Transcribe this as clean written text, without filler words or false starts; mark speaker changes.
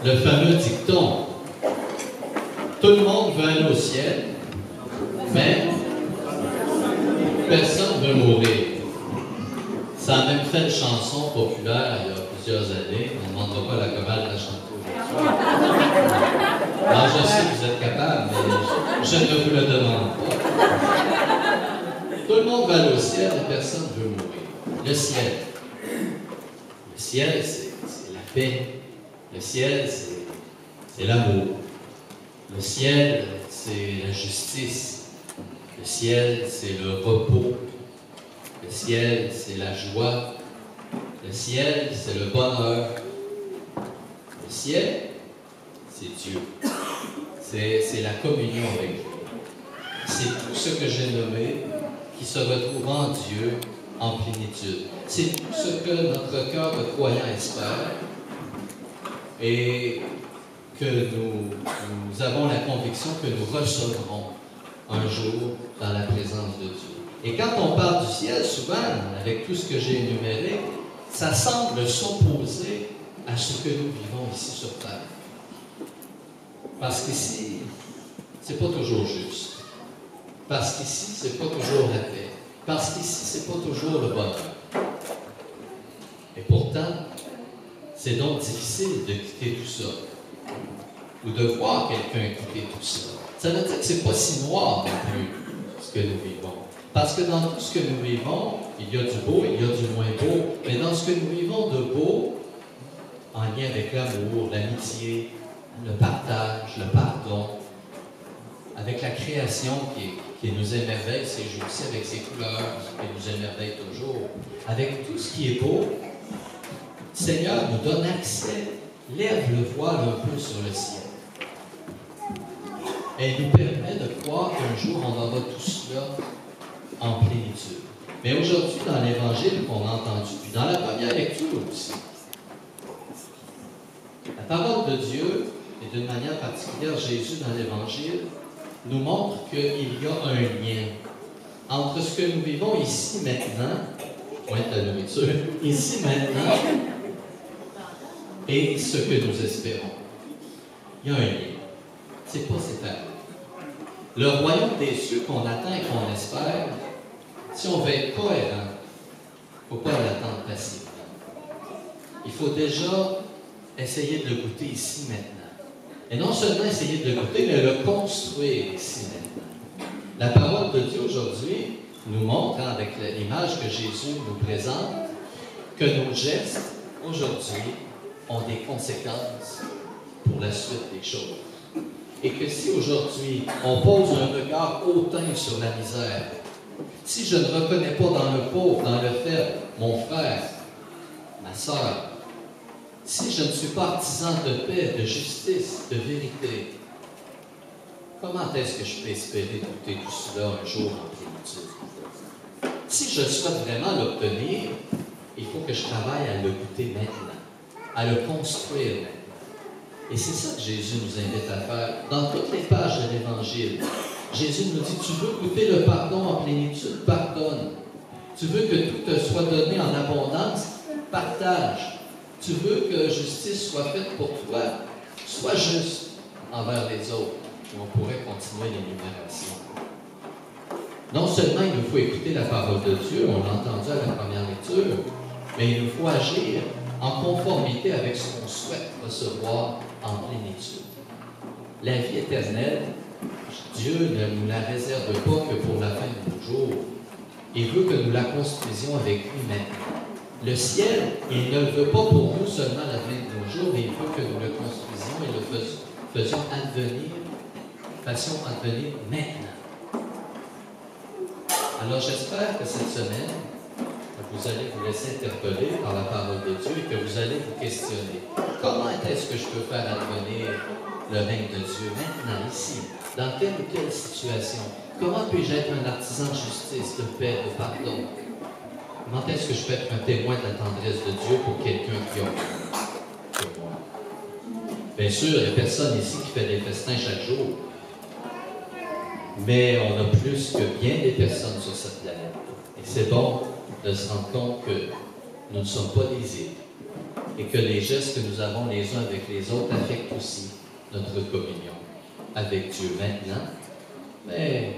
Speaker 1: le fameux dicton. Tout le monde veut aller au ciel, mais personne ne veut mourir. Ça a même fait une chanson populaire il y a plusieurs années. On ne demandera pas la chorale de la chanter. Alors je sais que vous êtes capable, mais je ne vous le demande pas. Tout le monde va aller au ciel et personne ne veut mourir. Le ciel. Le ciel, c'est la paix. Le ciel, c'est l'amour. Le ciel, c'est la justice. Le ciel, c'est le repos. Le ciel, c'est la joie. Le ciel, c'est le bonheur. Le ciel, c'est Dieu. C'est la communion avec Dieu. C'est tout ce que j'ai nommé qui se retrouve en Dieu en plénitude. C'est tout ce que notre cœur de croyant espère et que nous avons la conviction que nous recevrons un jour dans la présence de Dieu. Et quand on parle du ciel, souvent, avec tout ce que j'ai énuméré, ça semble s'opposer à ce que nous vivons ici sur Terre. Parce qu'ici, c'est pas toujours juste. Parce qu'ici, c'est pas toujours la paix. Parce qu'ici, c'est pas toujours le bonheur. Et pourtant, c'est donc difficile de quitter tout ça. Ou de voir quelqu'un quitter tout ça. Ça veut dire que c'est pas si noir non plus, ce que nous vivons. Parce que dans tout ce que nous vivons, il y a du beau, il y a du moins beau, mais dans ce que nous vivons de beau, en lien avec l'amour, l'amitié, le partage, le pardon, avec la création qui nous émerveille ces jours-ci, avec ses couleurs qui nous émerveille toujours, avec tout ce qui est beau, Seigneur nous donne accès, lève le voile un peu sur le ciel. Et il nous permet de croire qu'un jour on aura tout cela en plénitude. Mais aujourd'hui, dans l'Évangile qu'on a entendu, puis dans la première lecture aussi, la parole de Dieu, et d'une manière particulière Jésus dans l'Évangile, nous montre qu'il y a un lien entre ce que nous vivons ici maintenant, je pointe la nourriture, ici maintenant, et ce que nous espérons. Il y a un lien. C'est pas séparé. Le royaume des cieux qu'on attend et qu'on espère, si on veut être cohérent, il ne faut pas l'attendre passivement. Il faut déjà essayer de le goûter ici maintenant. Et non seulement essayer de le goûter, mais le construire ici maintenant. La parole de Dieu aujourd'hui nous montre, avec l'image que Jésus nous présente, que nos gestes aujourd'hui ont des conséquences pour la suite des choses. Et que si aujourd'hui on pose un regard hautain sur la misère, si je ne reconnais pas dans le pauvre, dans le faible, mon frère, ma sœur, si je ne suis pas artisan de paix, de justice, de vérité, comment est-ce que je peux espérer goûter tout cela un jour en plénitude? Si je souhaite vraiment l'obtenir, il faut que je travaille à le goûter maintenant, à le construire maintenant. Et c'est ça que Jésus nous invite à faire. Dans toutes les pages de l'Évangile, Jésus nous dit, tu veux goûter le pardon en plénitude, pardonne. Tu veux que tout te soit donné en abondance, partage. Tu veux que justice soit faite pour toi, sois juste envers les autres. Et on pourrait continuer l'énumération. Non seulement il nous faut écouter la parole de Dieu, on l'a entendu à la première lecture, mais il nous faut agir en conformité avec ce qu'on souhaite recevoir en plénitude. La vie éternelle, Dieu ne nous la réserve pas que pour la fin de nos jours. Il veut que nous la construisions avec lui maintenant. Le ciel, il ne le veut pas pour nous seulement la fin de nos jours, mais il veut que nous le construisions et le fassions advenir maintenant. Alors j'espère que cette semaine, vous allez vous laisser interpeller par la parole de Dieu et que vous allez vous questionner. Comment est-ce que je peux faire advenir le règne de Dieu maintenant, ici, dans telle ou telle situation? Comment puis-je être un artisan de justice, de paix, de pardon? Comment est-ce que je peux être un témoin de la tendresse de Dieu pour quelqu'un qui a que moi? Bien sûr, il n'y a personne ici qui fait des festins chaque jour. Mais on a plus que bien des personnes sur cette planète. Et c'est bon de se rendre compte que nous ne sommes pas des îles. et que les gestes que nous avons les uns avec les autres affectent aussi notre communion avec Dieu maintenant, mais